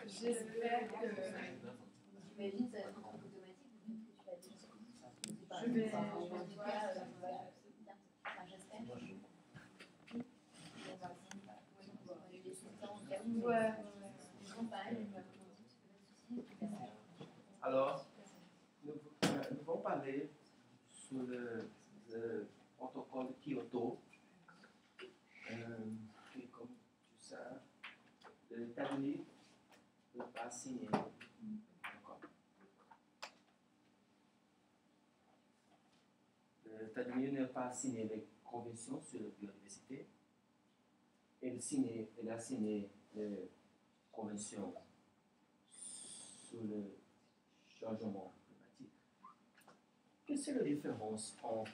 J'espère que... J'imagine que ça va être un truc automatique, vu que tu l'as dit. Je vais... Ouais. Alors, nous allons parler sur le protocole de Kyoto. Qui, comme tu sais, les États-Unis ne peuvent pas signer encore. Les États-Unis n'ont pas signé les conventions sur la biodiversité. Elle a signé les conventions sur le changement climatique. Quelle est la différence entre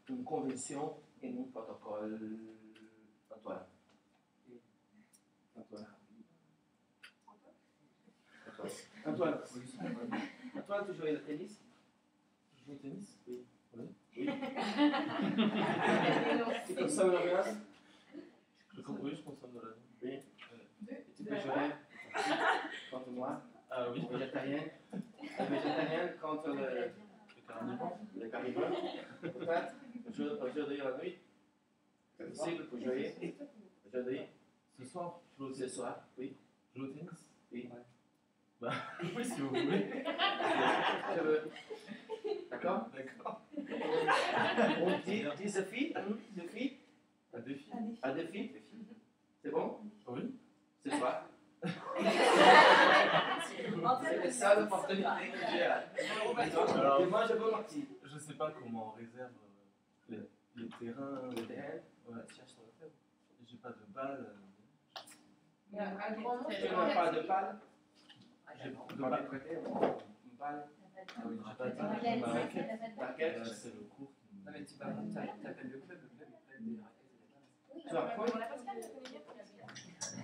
une convention et un protocole, Antoine? Antoine, tu joues au tennis? Tu joues au tennis? Oui. Oui. Tu consommes la viande? Oui, je consomme de la viande. Oui. Et tu peux jouer contre moi? Ah oui. Végétarien contre le carnivore. Peut-être aujourd'hui la nuit. C'est possible pour jouer aujourd'hui. Ce soir? Ce soir, oui. Je joue au tennis? Oui. Bah, oui, si vous voulez. Je veux. D'accord? D'accord. On dit défi. Un défi. Un défi. C'est bon? Oui. Ce soir. C'est la seule opportunité que j'ai. Alors, Et moi, je veux partir. je sais pas comment on réserve les terrains. Le terrain, Ouais. cherche sur le terrain. J'ai pas de balle. Un grand nombre Tu n'as pas de balle? J'ai On pas de va balle. prêter une balle. Ah oui, j'ai pas de balle. Raquette, Ma raquette. Raquette. C'est le cours qui me... Non mais tu appelles le club il prête des raquettes et des balles. Tu vas prendre?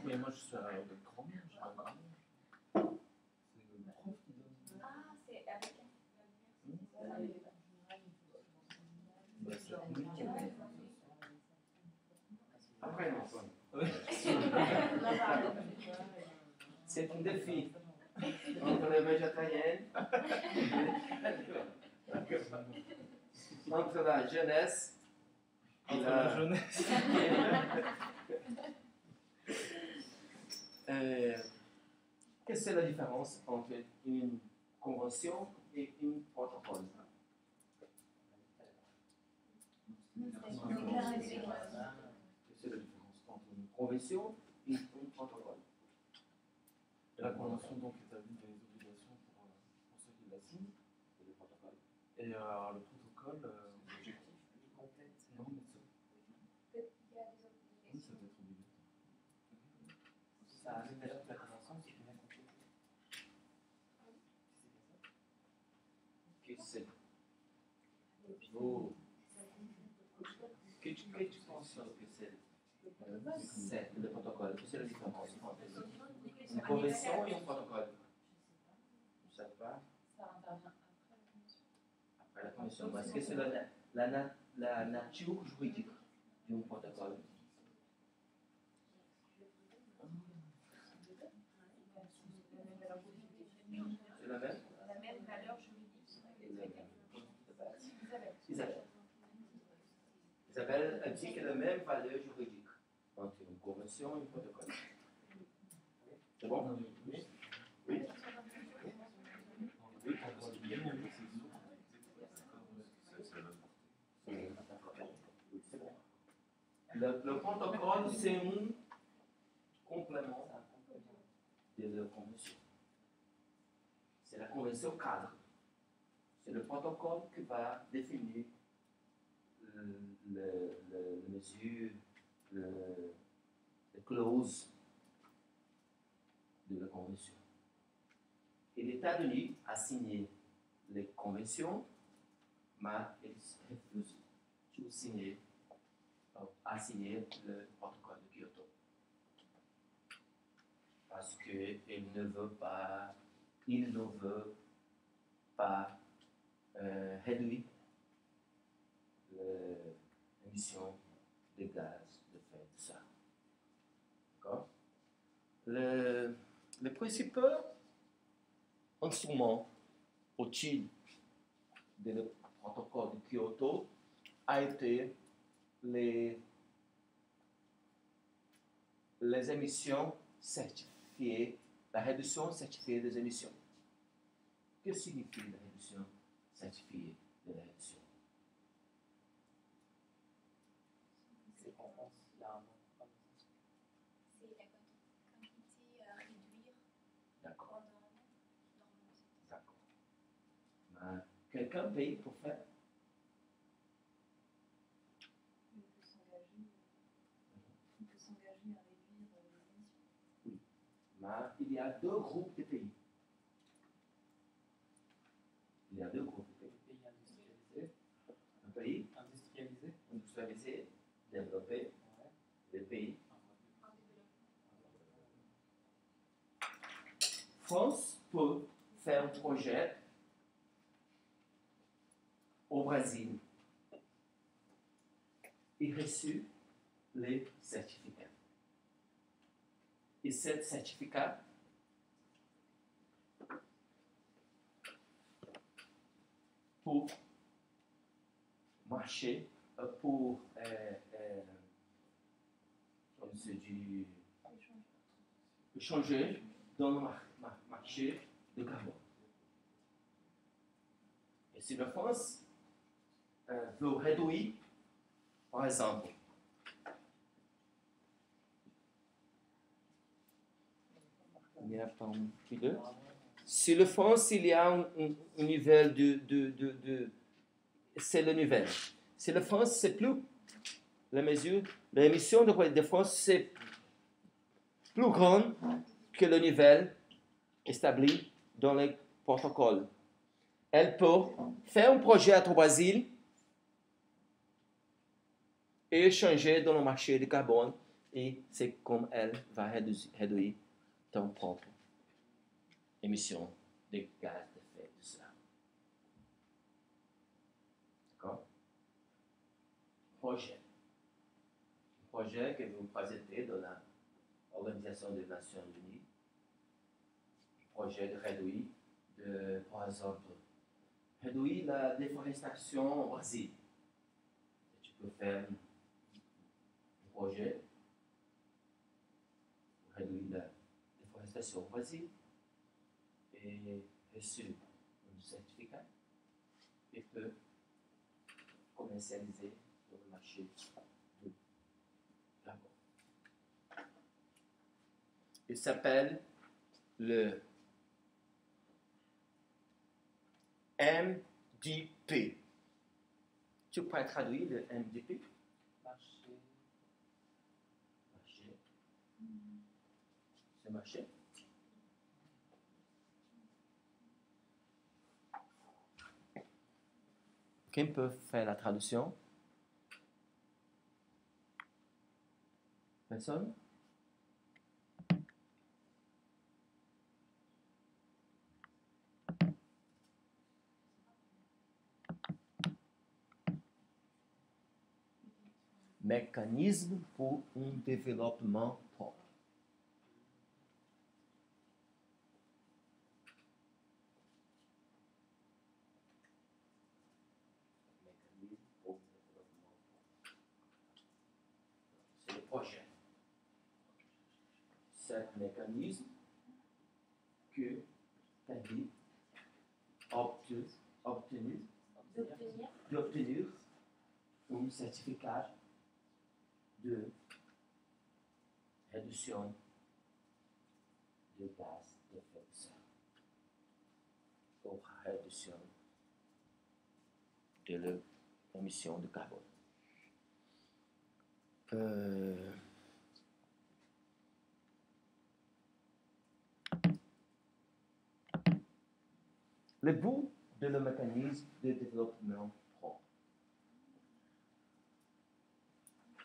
Mais moi je suis à de grand mur, je suis à grand mur. C'est le prof qui donne. Ah, c'est avec Bah, c'est Après, non, Antoine. Oui. C'est un défi entre les végétariens, entre la jeunesse et Entre la jeunesse. Qu'est-ce que c'est la différence entre une convention et un protocole? Quelle est la différence entre une convention et un protocole? La convention donc établit des obligations pour ceux qui la signent. Et le protocole? Et le protocole, L'objectif plus complète. non, mais ça, oui, ça peut être obligatoire. Ça arrive déjà que la convention, c'est bien complété. Qu'est-ce que c'est? Oh. Qu'est-ce que tu penses que c'est le protocole? Quelle est la différence entre une convention et un protocole? Je ne sais pas. Ça intervient Après la convention. Est-ce que c'est la nature juridique d'un protocole? C'est la même? la même valeur juridique. Isabelle a dit qu'elle a la même valeur juridique entre une convention et un protocole. C'est bon? Oui. Oui. Oui. C'est bon. Le protocole, c'est un complément de la convention. C'est la convention cadre. C'est le protocole qui va définir les mesures, les clauses de la convention. Et les États-Unis a signé les conventions, mais ils refusent de signer, à signer le protocole de Kyoto. Parce qu'ils ne veulent pas, réduire l'émission de gaz de effet de serre. D'accord? Le le principal instrument utile du protocole de Kyoto a été les émissions certifiées, la réduction certifiée des émissions. Que signifie la réduction certifiée de la réduction? C'est qu'en France, il y a un nom. C'est la quantité à réduire D'accord. pendant normalement. D'accord. Quelqu'un paye pour faire? On peut s'engager à réduire les émissions. Il y a deux groupes de pays. Il y a deux groupes de pays. Les pays industrialisés. Un pays Industrialisés. industrialisé, développé, Ouais. des pays. En développement. France peut faire un projet au Brésil et reçu les certificats. Et ce certificat pour marcher, pour comme se dit, changer dans le marché de carbone. Et si la France veut réduire, par exemple, il n'y a pas un petit peu. Si la France, il y a un niveau c'est le niveau. Si la France, c'est plus la mesure, l'émission de France, c'est plus grande que le niveau établi dans le protocole. Elle peut faire un projet au Brésil et changer dans le marché du carbone, et c'est comme elle va réduire ton propre émission de gaz d'effet de serre. D'accord? Projet. Un projet que vous présentez dans l'Organisation des Nations Unies. Projet de réduire, par exemple, réduire la déforestation au Brésil. Et tu peux faire un projet pour réduire la déforestation au Brésil et reçu un certificat et peut commercialiser sur le marché de carbone. Il s'appelle le MDP. Tu peux traduire le MDP? Marché. Marché. C'est marché. Qui peut faire la traduction? Personne? Mécanisme pour un développement propre. Mécanisme pour un développement propre. C'est le projet. C'est un mécanisme que tu as obtenu d'obtenir un certificat de réduction de gaz d'effet de serre pour réduction de l'émission de carbone. Le but de le mécanisme de développement propre,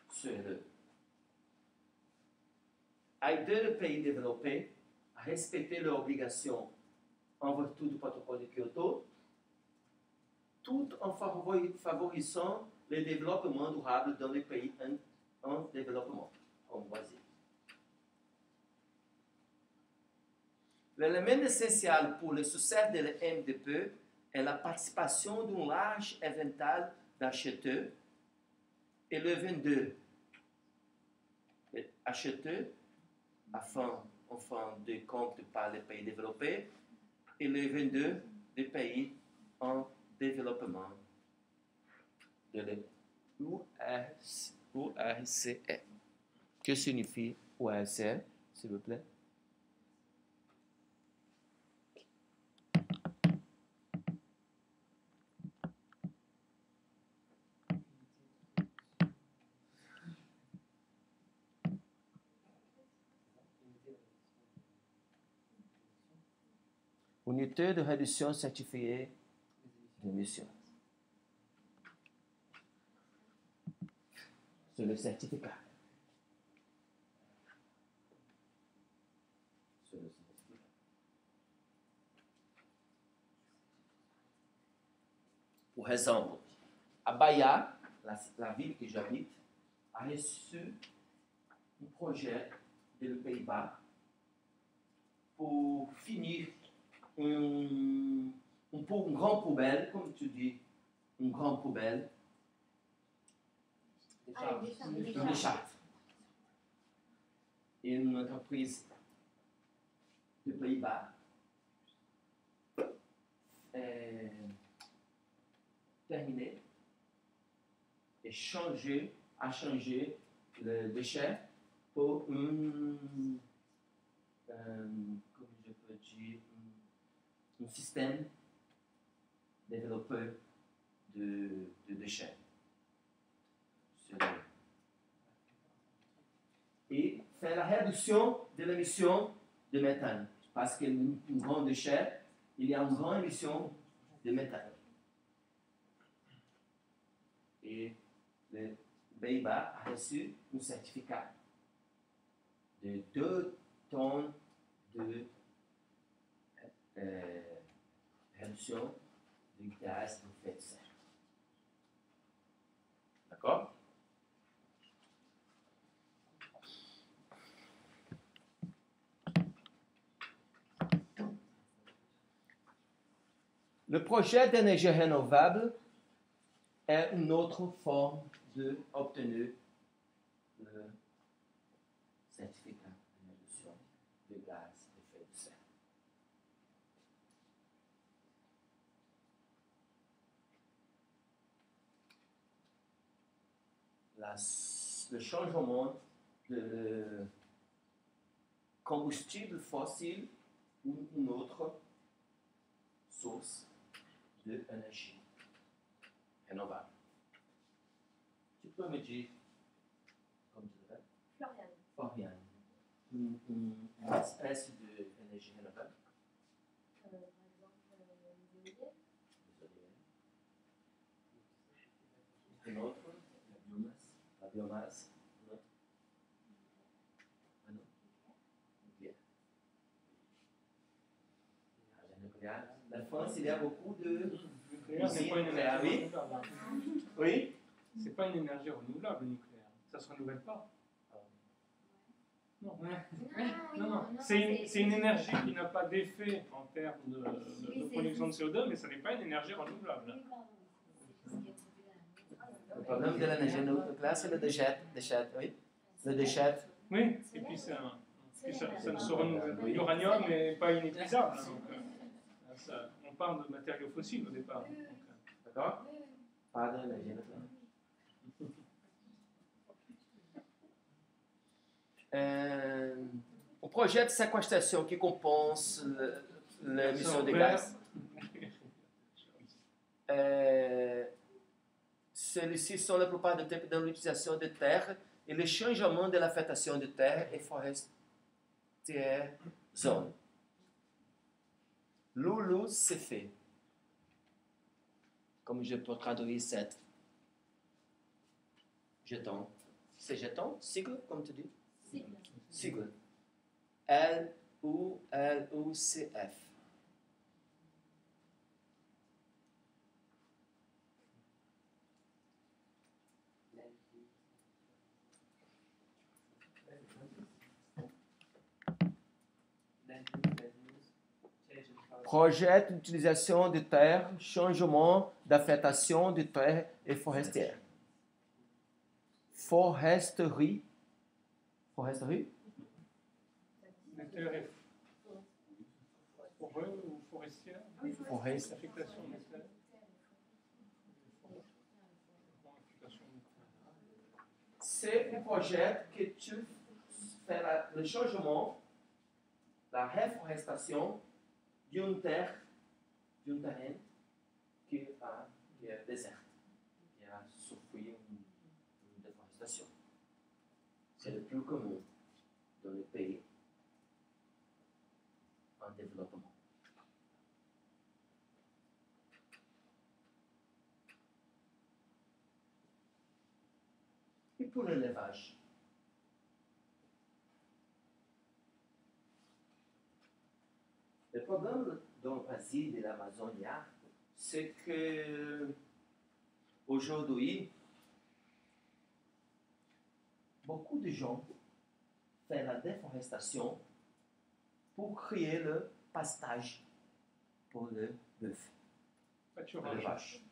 c'est aider le pays développé à respecter leurs obligations en vertu du protocole de Kyoto, tout en favorisant le développement durable dans les pays en développement, comme Brésil. L'élément essentiel pour le succès de la MDP est la participation d'un large éventail d'acheteurs et le vendeur. Les acheteurs, en fin de compte par les pays développés, et les vendeurs des pays en développement de l'URCE. Que signifie URCE, s'il vous plaît? Unité de réduction certifiée d'émissions. C'est le certificat. Por exemple, à Bahia, la ville que j'habite, a reçu un projet des Pays-Bas pour finir une grande poubelle, comme tu dis, une grande poubelle, une décharge. Et une entreprise des Pays-Bas terminé et a changé le déchet pour comme je peux dire, un système développé de déchets. Et faire la réduction de l'émission de méthane. Parce qu'un grand déchet, il y a une grande émission de méthane. Et le Pays-Bas a reçu un certificat de 2 tonnes de réduction de gaz à effet de serre. D'accord? Le projet d'énergie renouvelable est une autre forme d'obtenir le certificat de réduction de gaz à effet de serre. Le changement de combustible fossile ou une autre source d'énergie renouvelable. Tu peux me dire, comme tu veux, Floriane, une espèce d'énergie renouvelable? Par exemple, les éoliennes. Une autre? La biomasse. Un autre? Nucléaire. Nucléaire. La France, il y a beaucoup de nucléaire n'est pas une énergie renouvelable. Oui? C'est pas une énergie renouvelable, le nucléaire. Ça ne se renouvelle pas. Non. Non. C'est une énergie qui n'a pas d'effet en termes de production de CO2, mais ce n'est pas une énergie renouvelable. Le problème de l'énergie nucléaire, c'est le déchet, oui. Le déchet. Oui, et puis ça ne se renouvelle pas. L'uranium n'est pas inépuisable. Donc, on parle de matériaux fossiles au départ. D'accord? Pas d'énergie nucléaire. Un projet de séquestration qui compense l'émission de gaz. Celui-ci sont la plupart du temps dans l'utilisation de terre et le changement de l'affectation de terre et forestière zone. Loulou, c'est fait. Comme je peux traduire cette jeton. C'est jeton? Sigle, comme tu dis? Sigle. L-U-L-U-C-F. projet d'utilisation de terres, changement d'affectation de terres et forestières. Foresterie. Foresterie? Les terres est forêt ou forestière? Forest. Affectation des terres. Affectation des terres. C'est un projet que tu fais le changement, la reforestation d'une terre, d'un terrain qui est désert, qui a souffert une déforestation. C'est le plus commun dans les pays en développement. Et pour l'élevage, le problème dans le Brésil et l'Amazonie, c'est que aujourd'hui, beaucoup de gens font la déforestation pour créer le pastage pour le bœuf, pour les Pâturage. vaches.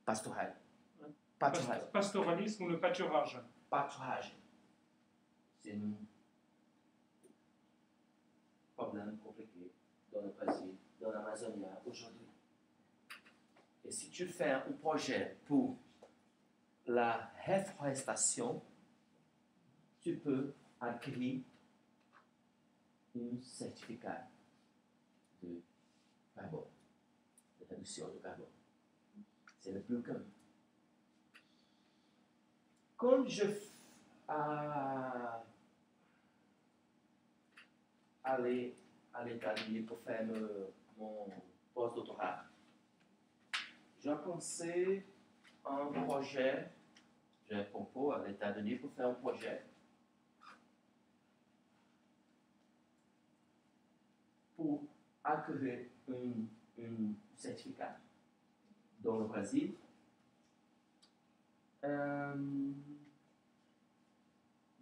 Pastoral. Ouais. Pâturage. Pastoralisme ou le pâturage? Pâturage. C'est un problème compliqué dans le Brésil, dans l'Amazonie aujourd'hui. Et si tu fais un projet pour la reforestation, tu peux acquérir un certificat de carbone, de réduction de carbone. C'est le plus commun. Quand je allais à l'Italie pour faire mon post-doctorat, j'ai pensé un projet, j'ai proposé à l'États-Unis pour faire un projet pour acquérir un certificat dans le Brésil.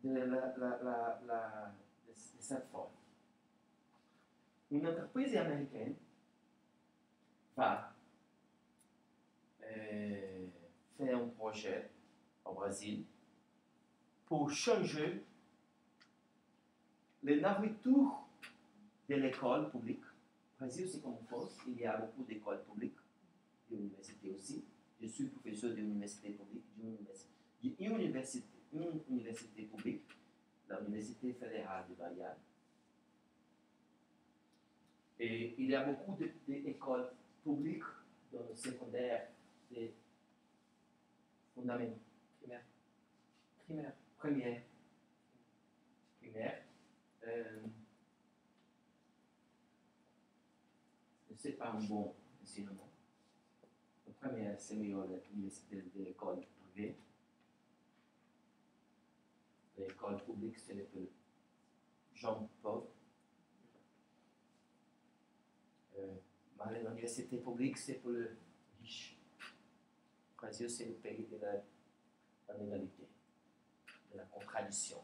De cette forme. Une entreprise américaine va faire un projet au Brésil pour changer les nourritures de l'école publique. Au Brésil, c'est comme en France, il y a beaucoup d'écoles publiques, d'universités aussi. Je suis professeur d'une université publique, d'une université publique, l'Université fédérale de Bahia. Et il y a beaucoup d'écoles publiques dans le secondaire, des fondamentaux, primaire. C'est pas un bon enseignement. Le premier, c'est meilleur l'université de l'école privée. L'école publique, c'est le plus gens pauvres. Mais l'université publique, c'est pour les riches. Le Brésil, c'est le pays de l'inégalité, de la contradiction.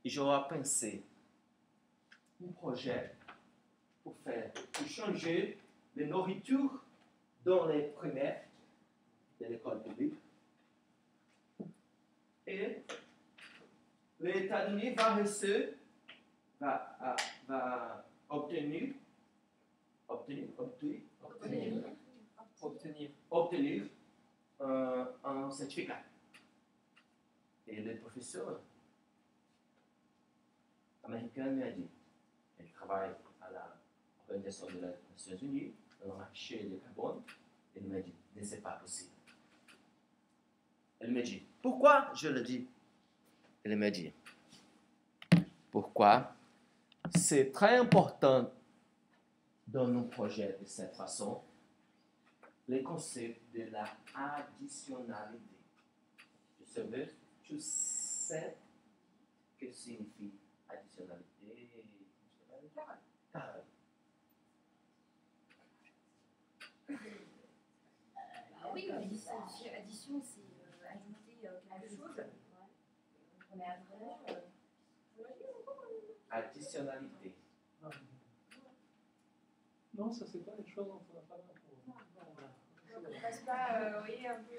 Et j'aurais pensé un projet pour changer les nourritures dans les primaires de l'école publique. Et les États-Unis va obtenir un certificat. Et le professeur américain m'a dit, elle travaille à l'Organisation des Nations Unies, dans le marché du carbone, elle m'a dit, mais ce n'est pas possible. Elle m'a dit, pourquoi? Je le dis. Elle m'a dit, pourquoi? C'est très important dans nos projets de cette façon, le concept de la additionnalité. Tu sais ce que signifie additionnalité? Oui, addition, c'est ajouter quelque chose. On met à additionnalité. Non, ça c'est pas les choses dont on a parlé. Donc on passe pas, vous voyez, un peu.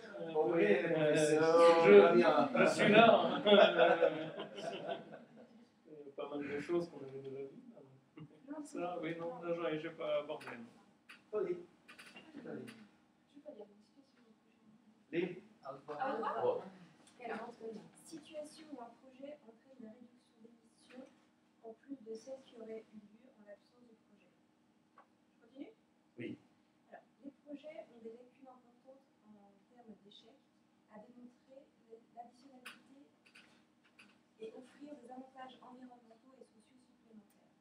Oui, Je suis là. Il y a pas mal de choses qu'on avait déjà vues. Ça, oui, non, là, j'ai pas abordé. Allez. Je peux pas dire une situation. Les. Alors, situation où un projet entraîne une réduction d'émissions en plus de celle qui aurait eu lieu en l'absence de projet. Je continue? Oui. Alors, les projets ont des lacunes importantes en termes d'échec, à démontrer l'additionnalité et offrir des avantages environnementaux et sociaux supplémentaires.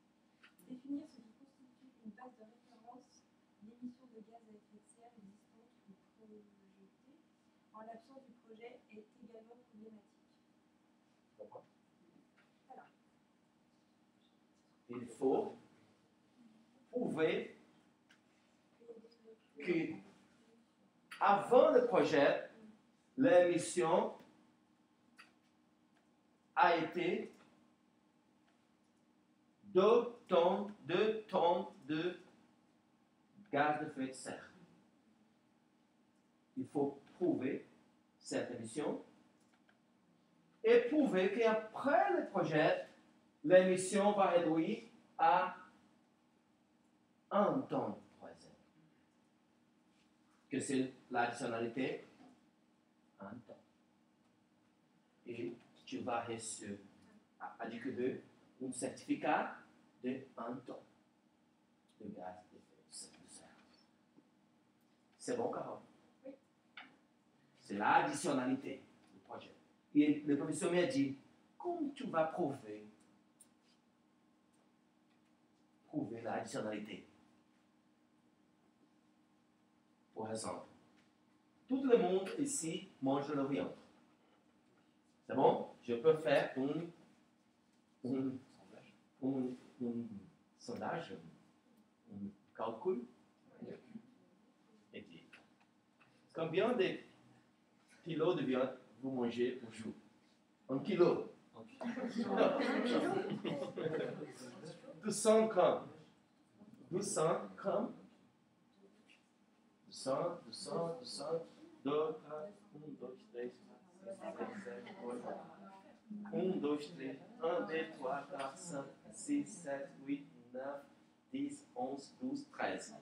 Définir ce qui constitue une base de référence d'émissions de gaz à effet de serre existantes ou projetées en l'absence du projet est également problématique. Voilà. Il faut prouver que avant le projet, l'émission a été 2 tonnes de gaz de effet de serre. Il faut prouver cette émission et prouver qu'après le projet, l'émission va réduire à 1 tonne par exemple. Que c'est l'additionnalité 1 tonne. Et tu vas recevoir à DQ2 un certificat de 1 tonne de gaz d'effet de serre. C'est bon, Carole? Oui. C'est l'additionnalité du projet. Et le professeur m'a dit, comment tu vas prouver l'additionnalité? Par exemple, tout le monde ici mange le viande. C'est bon? Je peux faire un sondage, un calcul. Et dire, combien de kilos de viande vous mangez par jour? 1 kilo. 200 grammes. 200 grammes. 200, 2, 4, 1, 2, 3, 4, 5, 6, 7, 8, 1, 2, 3, 1, 2, 3, 4, 5, 6, 7, 8, 9, 10, 11, 12, 13.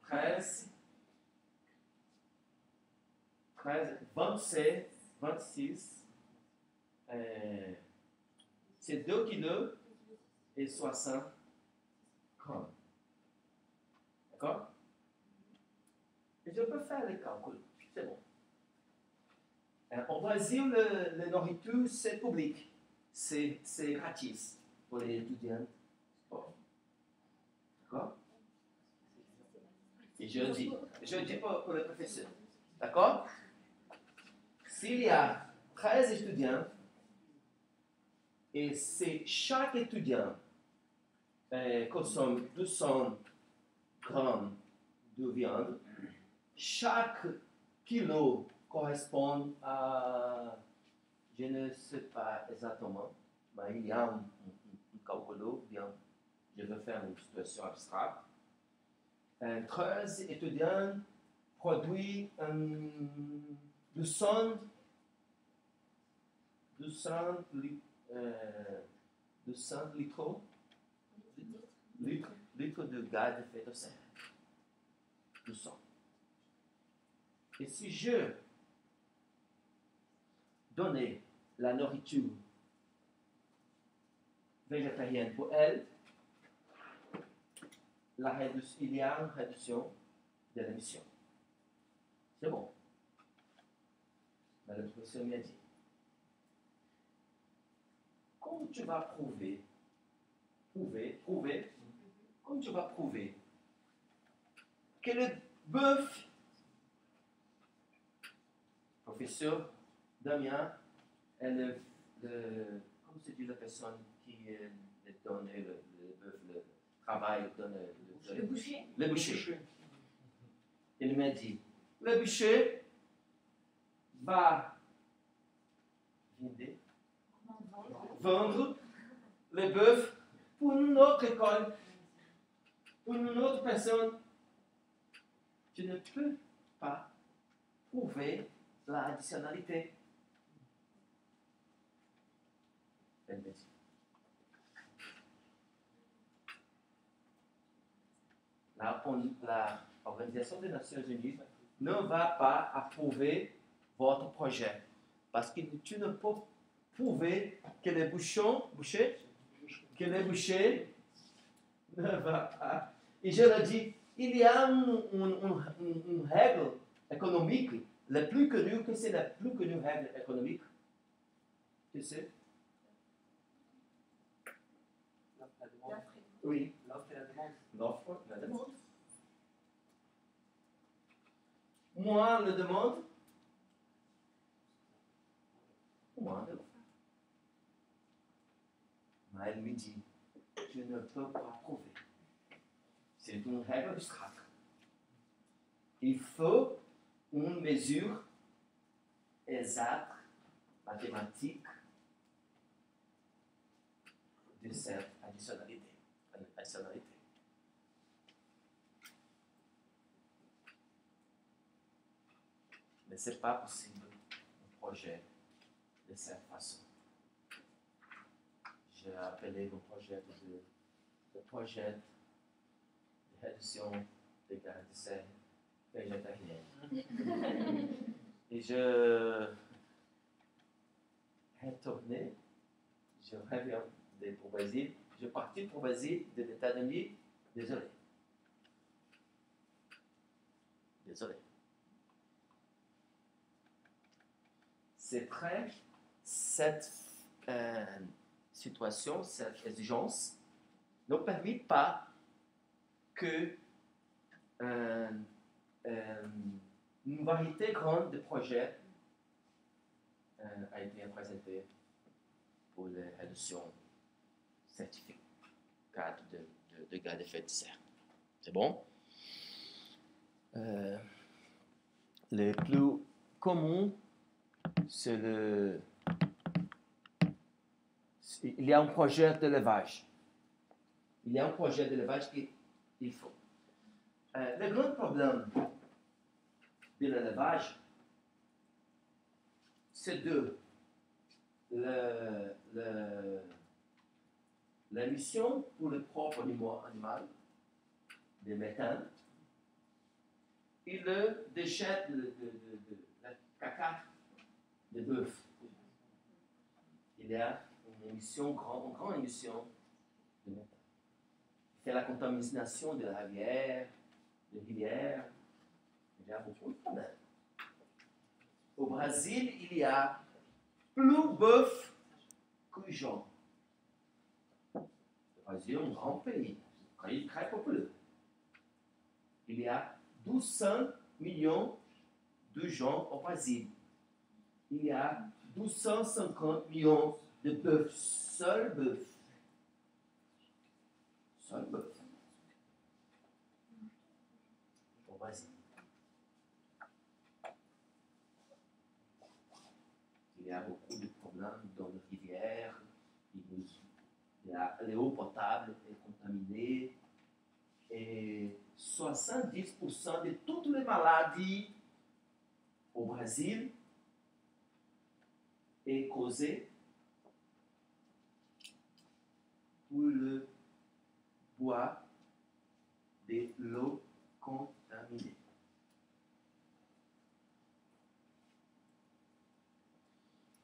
13, 27, 26, c'est 2 kilos et 60 grammes. D'accord? Et je peux faire les calculs. C'est bon. Au Brésil, la nourriture, c'est public. C'est gratis pour les étudiants. D'accord? Et je dis pour le professeur. D'accord? S'il y a 13 étudiants, et c'est chaque étudiant consomme 200 grammes de viande, chaque kilo correspond à, je ne sais pas exactement, mais il y a un calcul, bien, je vais faire une situation abstraite. 13 étudiants produisent 200 litres de gaz d'effet de serre. 200. Et si je donnais la nourriture végétarienne pour elle, il y a une réduction de l'émission. C'est bon. Mais le professeur m'a dit, comment tu vas prouver, comment tu vas prouver que le bœuf, professeur Damien, est comment se dit la personne qui donne le bœuf, le travail, donne Le boucher. Le boucher. Il m'a dit, le boucher va vendre le bœuf Pour une autre école, pour une autre personne, tu ne peux pas prouver l'additionnalité. L'Organisation des Nations Unies ne va pas approuver votre projet parce que tu ne peux prouver que les bouchers ne va pas. Et je le dis, il y a une règle économique, la plus connue, que c'est la plus connue règle économique. Tu sais? La demande. Oui. L'offre et la demande. L'offre, la demande. Moins la demande, moins de l'offre. Mais elle me dit, tu ne peux pas prouver. C'est une règle abstraite. Il faut une mesure exacte, mathématique, de cette additionnalité. Mais ce n'est pas possible un projet de cette façon. J'ai appelé le projet de projet de réduction des gaz de serre végétarienne. Et je retournais, je reviens pour Brésil, je partis pour Brésil des États-Unis, désolé. C'est très, cette situation, cette exigence ne permet pas que une variété grande de projets a été présentée pour la réduction certificat de gaz à effet de serre. C'est bon? Le plus commun, c'est il y a un projet d'élevage. Il y a un projet d'élevage qu'il faut. Le grand problème de l'élevage, c'est l'émission pour le propre animal, de méthane, et le déchet de caca de bœuf. Il y a une grande émission de méthane. C'est la contamination de la rivière, des rivières. Il y a beaucoup de problèmes. Au Brésil, il y a plus bœuf que gens. Le Brésil est un grand pays, très populaire. Il y a 200 millions de gens au Brésil. Il y a 250 millions de bœufs, seul bœuf. Au Brésil. Il y a beaucoup de problèmes dans les rivières. L'eau potable est contaminée. Et 70% de toutes les maladies au Brésil est causée pour le bois de l'eau contaminée.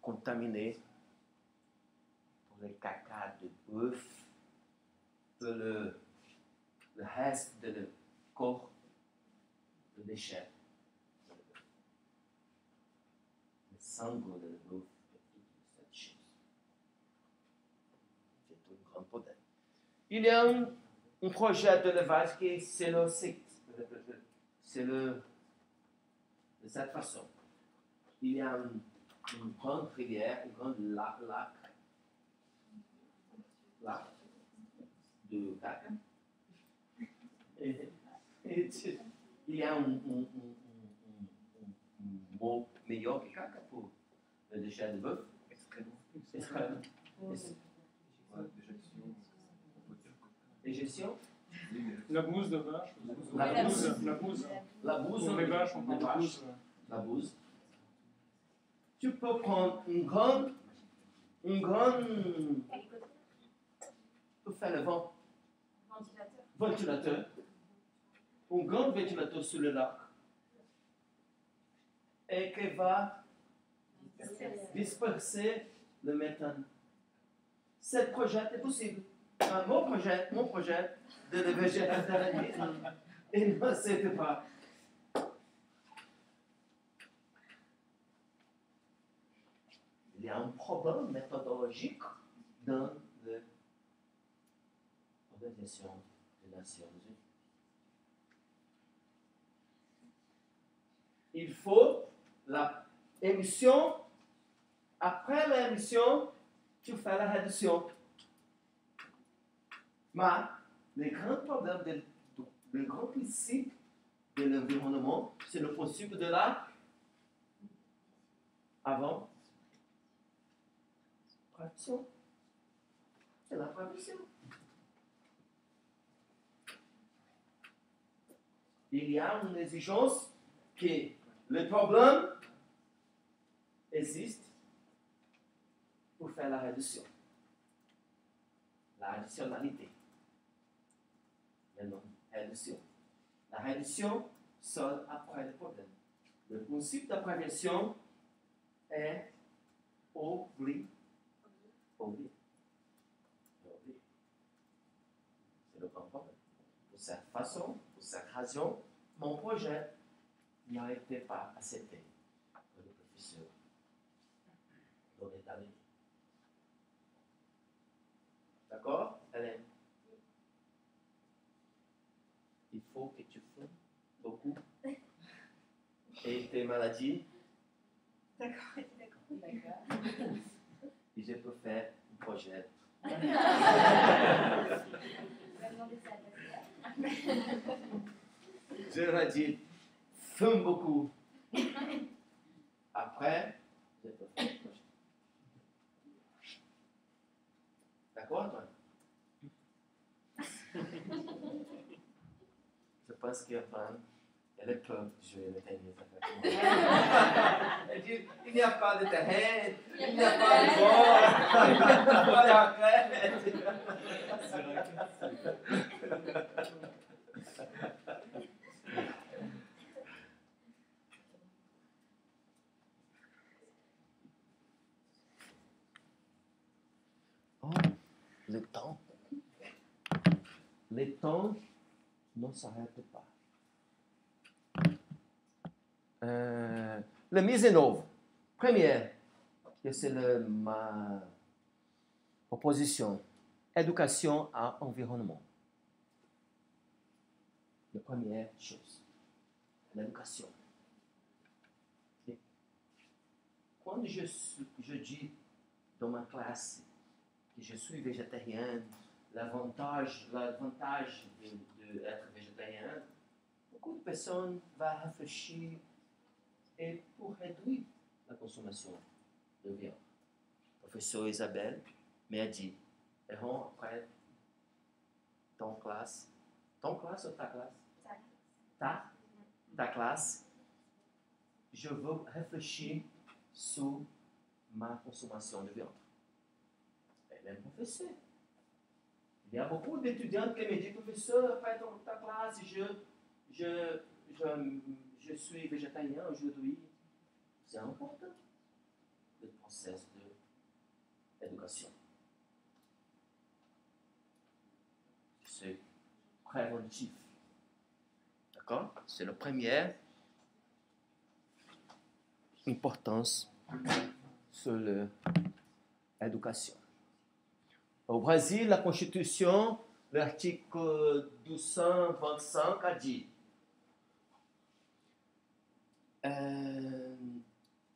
Contaminée pour le caca de bœuf, pour le reste de corps, le déchet, le sang de bœuf, et toute cette chose. C'est un grand problème. Il y a un projet d'élevage qui c'est de cette façon. Il y a une grande rivière, un grand lac de caca. Il y a un mot meilleur que caca pour le déchet de bœuf. Excrément. Excrément. l'expression? La bouse de vache. La bouse. La bouse. La bouse. Pour les vaches, on Les parle de vaches. bouse. La bouse. Tu peux prendre une grande, pour faire le vent, ventilateur, un grand ventilateur sur le lac, et qui va disperser le méthane. Ce projet est possible. Mon projet de le végétalisme, il ne s'était pas. Il y a un problème méthodologique dans l'Organisation des Nations Unies. Il faut l'émission, après l'émission, tu fais la réduction. Mais le grand problème, le grand principe de l'environnement, c'est le principe de la avant prévention. C'est la prévention. Il y a une exigence que le problème existe pour faire la réduction. La additionnalité. Mais non, réduction. La réduction seule après le problème. Le principe de prévention est obligatoire. C'est le grand problème. Pour cette façon, pour cette raison, mon projet n'a été pas accepté par le professeur dans l'état. D'accord, Hélène? Il faut que tu fumes beaucoup. Et tes maladies. D'accord. Et je peux faire un projet. Je leur ai dit, fume beaucoup. Après, je peux faire un projet. D'accord, toi? Je pense qu'Antoine, elle est peur de jouer le tennis avec moi. Elle dit, il n'y a pas de terrain, il n'y a pas de bord, il n'y a pas de raquette. Oh, le temps. Le temps ne s'arrête pas. Le mise en œuvre. Première, c'est ma proposition. Éducation à environnement. La première chose. L'éducation. Quand je dis dans ma classe que je suis végétarien, l'avantage d'être végétarien, beaucoup de personnes vont réfléchir et pour réduire la consommation de viande. Le professeur Isabelle m'a dit, après ton classe ou ta classe? Ta classe, je veux réfléchir sur ma consommation de viande. Et même professeur. Il y a beaucoup d'étudiants qui me disent, professeur, après ta classe, je suis végétarien aujourd'hui. C'est important, le processus d'éducation. C'est préventif. D'accord? C'est la première importance sur l'éducation. Au Brésil, la Constitution, l'article 225 a dit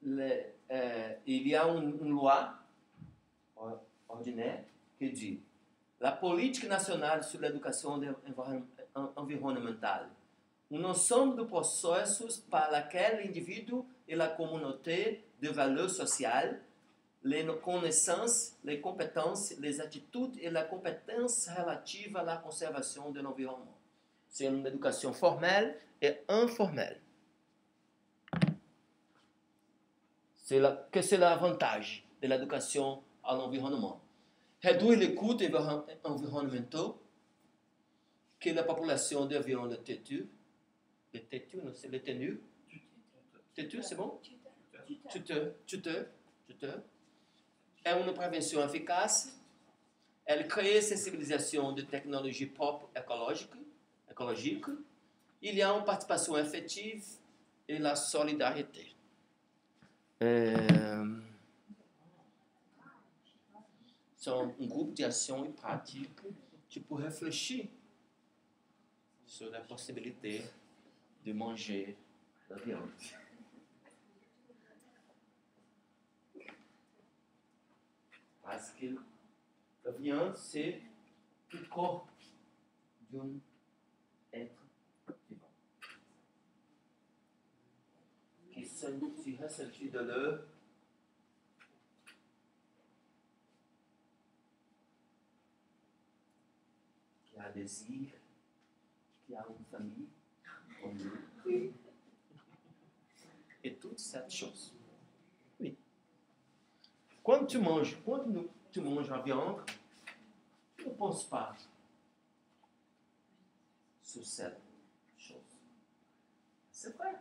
il y a une loi ordinaire qui dit la politique nationale sur l'éducation environnementale, un ensemble de processus par lesquels l'individu et la communauté de valeurs sociales les connaissances, les compétences, les attitudes et la compétence relative à la conservation de l'environnement. C'est une éducation formelle et informelle. C'est l'avantage de l'éducation à l'environnement. Réduire les coûts environnementaux que la population devient le têtu. Le têtu, non, c'est le tenu. Têtu, c'est bon? Tuteur. É uma prévention efficace. Elle crée sensibilisation de technologies propres écologiques. Il y a une participation effective et la solidarité. São um grupo de ação e prática pour réfléchir sur la possibilité de manger la viande. Parce que la viande, c'est le corps d'un être vivant. Qui se ressentit de l'heure qui a désir, qui a une famille, comme nous. Et toutes ces choses. Oui. Quando tu manges a viande, tu ne penses pas sur cette chose. C'est vrai.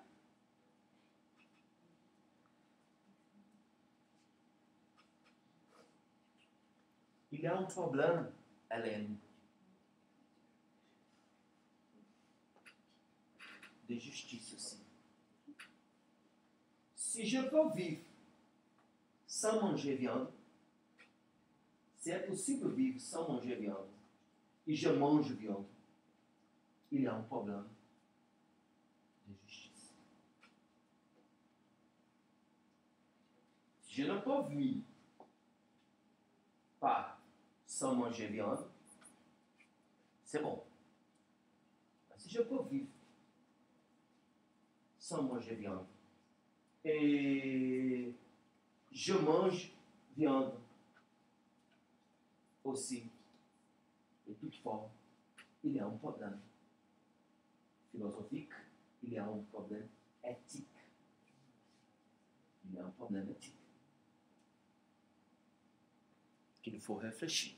Il y a un problème, Hélène, de justice aussi. Si je peux vivre sans manger viande, si é possível vivre sans manger viande, et je mange viande, il y a un problème de justice. Si je ne peux vivre pas sans manger viande, c'est bon. Mais si je peux vivre sans manger viande, et je mange viande aussi, de toute forme, il y a un problème philosophique, il y a un problème éthique. Il y a un problème éthique qu'il faut réfléchir.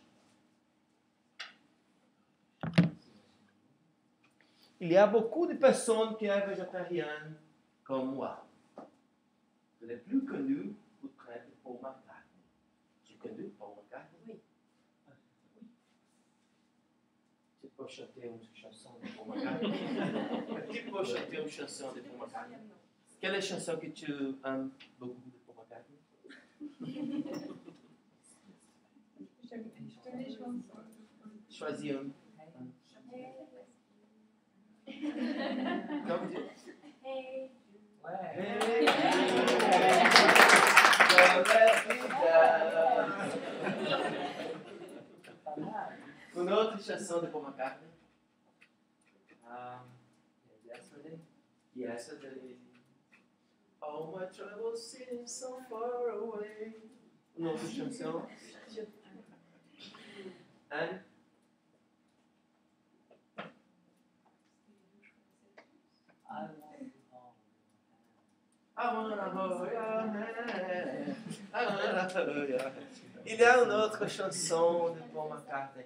Il y a beaucoup de personnes qui sont végétariennes comme moi. Le plus connu, peut-être Paul McCartney. Tu connais Paul McCartney? Oui. Tu peux chanter une chanson de Paul McCartney? Tu peux chanter une chanson de Paul McCartney? Quelle est la chanson que tu aimes beaucoup de Paul McCartney? Choisis une. Comment dire? Hey. Une autre chanson de Paul McCartney? Yesterday. All my troubles seem so far away. Une autre chanson? Anne? Il y a une autre chanson de Paul McCartney.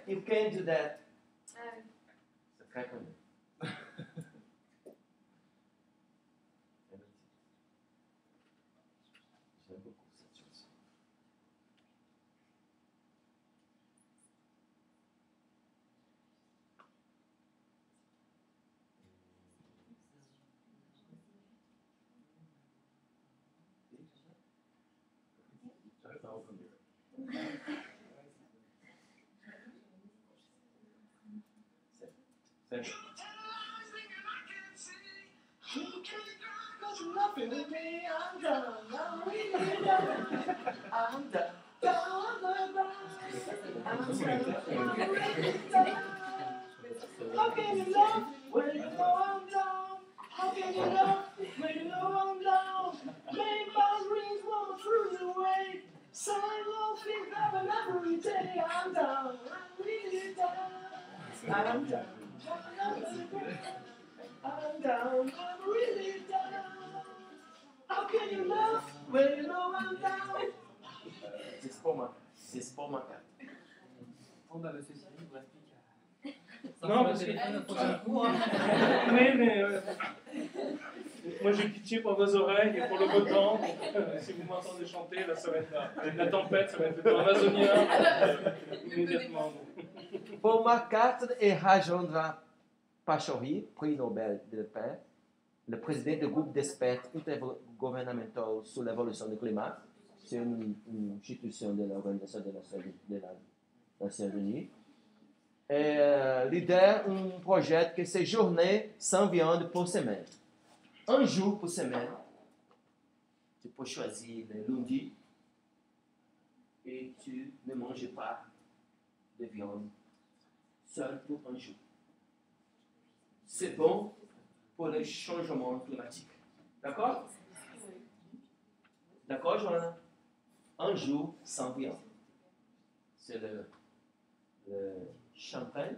You Can't Do That. C'est très connu. J'aime beaucoup cette chanson. How can you love when you know I'm down? How can you love when you know I'm down? Make my dreams come true. every day I'm down, I'm really down. I'm down, I'm down, I'm really down. How can you love when you know I'm down? C'est pas ma carte. Tombe à monsieur Cyril, vous explique. Non, parce que- téléphone le prochain coup. Hein. Mais moi j'ai pitié pour vos oreilles et pour le beau temps. Si vous m'entendez chanter, là ça va être la tempête, ça va être le temps amazonien immédiatement. Paul McCartney et Rajendra Pachauri, prix Nobel de paix, le président du groupe d'experts intergouvernemental sur l'évolution du climat, c'est une institution de l'Organisation des Nations Unies, et leader un projet que c'est journée sans viande pour semaine. Un jour pour semaine, tu peux choisir le lundi et tu ne manges pas de viande seul pour un jour. C'est bon pour le changement climatique. D'accord? D'accord, Joanna? Un jour sans viande. C'est le champagne.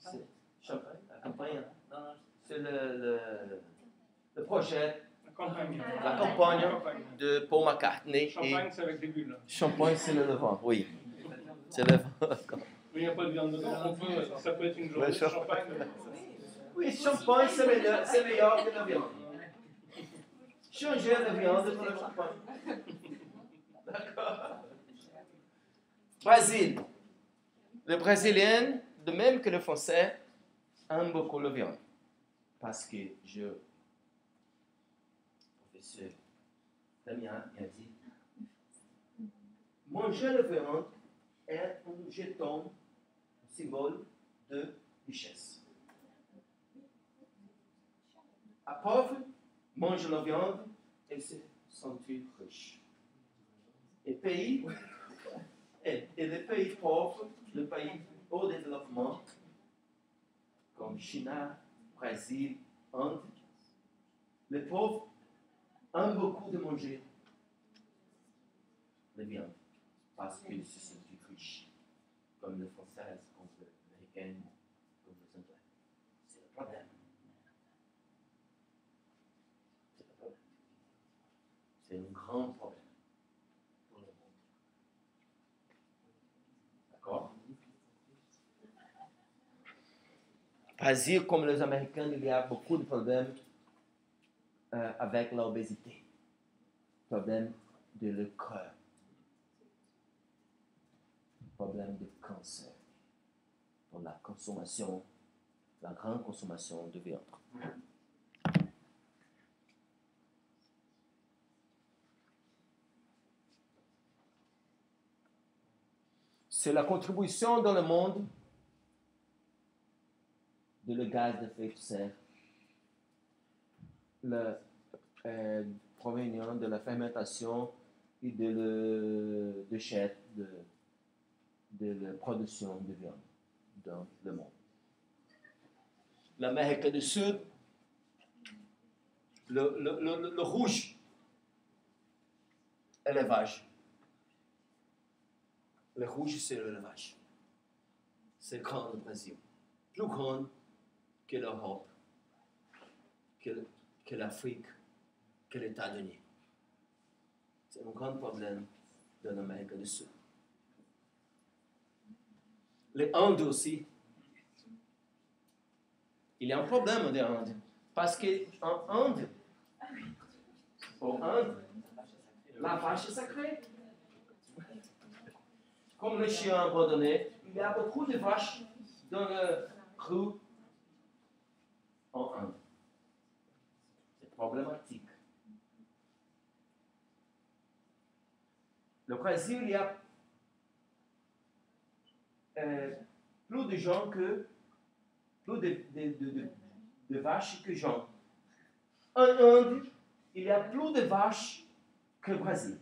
C'est champagne, la campagne. C'est le projet, la campagne de Paul McCartney. Champagne, c'est avec des bulles. Champagne, c'est le vent, oui. C'est le vent. Mais il n'y a pas de viande dedans. Ça peut être une journée de champagne. Oui, champagne, c'est meilleur que la viande. Changer la viande pour le champagne. D'accord. Brésil. Le Brésilien, de même que le Français, aime beaucoup la viande. Parce que professeur Damien a dit, manger la viande est un jeton, un symbole de richesse. Un pauvre mange la viande et se sentit riche. Et les pays pauvres, les pays au développement, comme Chine, Brésil, Inde, les pauvres aiment beaucoup de manger la viande parce qu'ils se sentent riches, comme les Français, comme les Américains, comme les Anglais. C'est le problème. C'est le problème. C'est un grand problème pour le monde. D'accord? Brésil, comme les Américains, il y a beaucoup de problèmes avec l'obésité, problème de le cœur, problème de cancer, pour la consommation, la grande consommation de viande. C'est la contribution dans le monde de le gaz d'effet de serre, provenant de la fermentation et de le déchet de la production de viande dans le monde. L'Amérique du Sud, le rouge, élevage. Le rouge, c'est l'élevage. C'est grand le Brésil. Plus grand que l'Europe, que l'Afrique, que les États-Unis. C'est un grand problème de l'Amérique du Sud. Les Indes aussi. Il y a un problème en Inde. Parce qu'en Inde, la vache est sacrée. Comme les chiens abandonnés, il y a beaucoup de vaches dans le rue en Inde. C'est problématique. Le Brésil, il y a plus de gens que plus de vaches que gens. En Inde, il y a plus de vaches que au Brésil.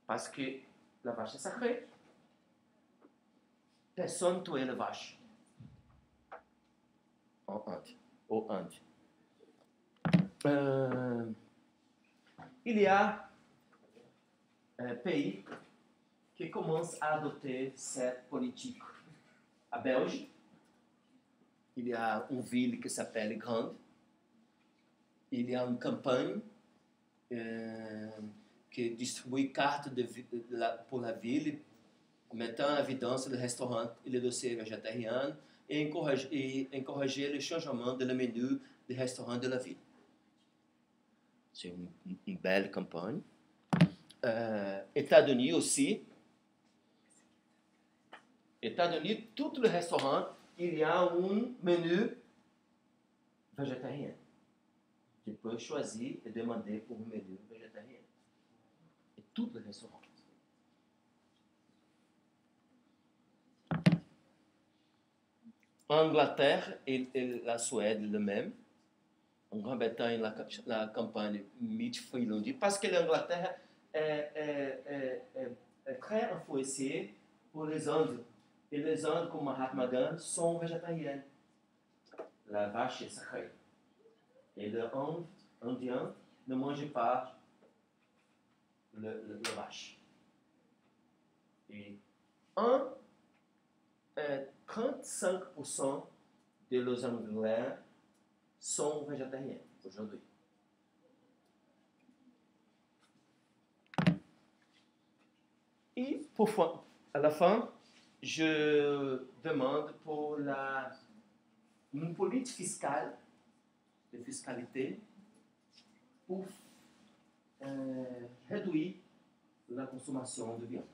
Parce que la vache est sacrée. Personne ne tue la vache en Inde. Il y a un pays qui commence à adopter cette politique. À Belge, il y a une ville qui s'appelle Grande. Il y a une campagne qui distribue cartes pour la ville, mettant en évidence les restaurants et les dossiers végétariens et encourager le changement de le menu des restaurants de la ville. C'est une belle campagne. États-Unis aussi. États-Unis, tous les restaurants, il y a un menu végétarien. Tu peux choisir et demander pour un menu végétarien. Et tous les restaurants. En Angleterre et la Suède, le même. En Grande-Bretagne, la campagne Meat-Free-Lundi, parce que l'Angleterre est très influencée pour les Indes. Et les Indes, comme Mahatma Gandhi, sont végétariennes. La vache est sacrée. Et les Indiens ne mangent pas la vache. Et 35% de los Anglais sont végétariens aujourd'hui. Et à la fin, je demande pour une politique fiscale, de fiscalité, pour réduire la consommation de viande.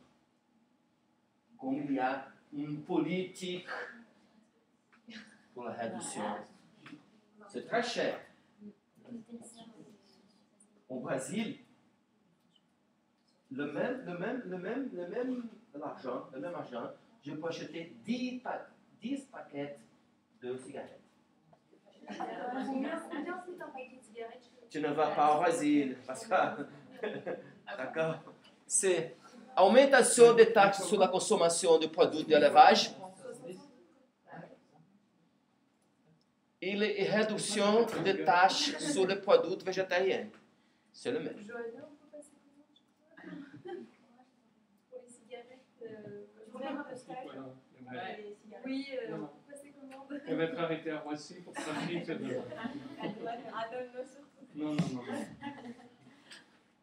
Comme il y a une politique pour la réduction, c'est très cher. Au Brésil, le même argent, je peux acheter 10 paquets de cigarettes. Tu ne vas pas au Brésil, parce que... D'accord? C'est augmentation des taxes sur la consommation de produits d'élevage et réduction des taxes sur les produits végétariens. C'est le même. Pour les cigarettes, un postage. Oui, on peut passer commande. Elle va être arrêtée à Roissy pour trafic de... Non.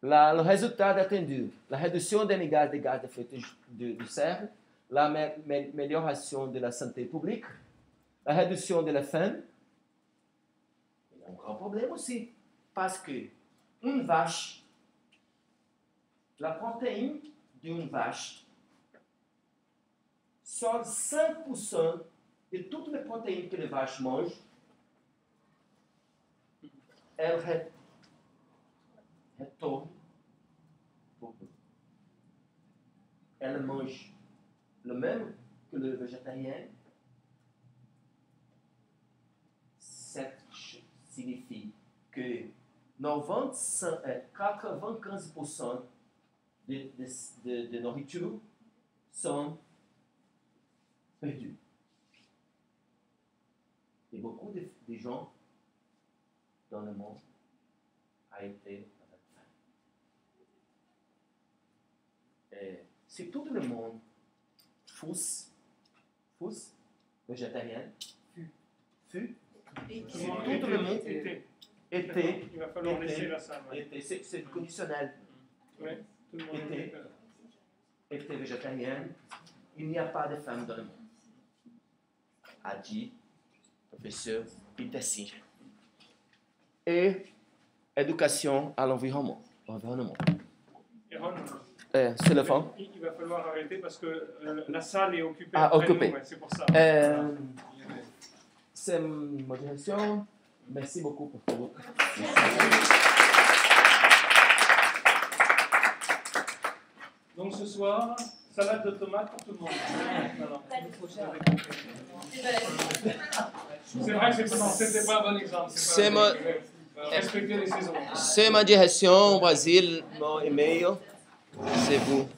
Le résultat attendu, la réduction des gaz de effet de serre, l'amélioration de la santé publique, la réduction de la faim. Il y a un grand problème aussi, parce que une vache, la protéine d'une vache, sort 5% de toutes les protéines que les vaches mangent, elles retournent pour eux. Elles mangent le même que le végétarien. Ça signifie que 95% de nourriture sont perdus. Et beaucoup de gens dans le monde ont été avec faim. Et si tout le monde fosse végétarien, si tout le monde était, il va falloir laisser la salle. c'est conditionnel. Oui, tout le monde était végétarien, il n'y a pas de faim dans le monde. A dit le professeur Peter Singer. Et éducation à l'environnement. C'est le fond. Il va falloir arrêter parce que la salle est occupée. Occupée. C'est pour ça. C'est ma direction. Merci beaucoup pour tout. Donc ce soir, salade de tomates pour tout le monde. C'est vrai que c'était pas un bon exemple. Respectez les saisons. C'est ma direction au Brésil, mon email. C'est vous.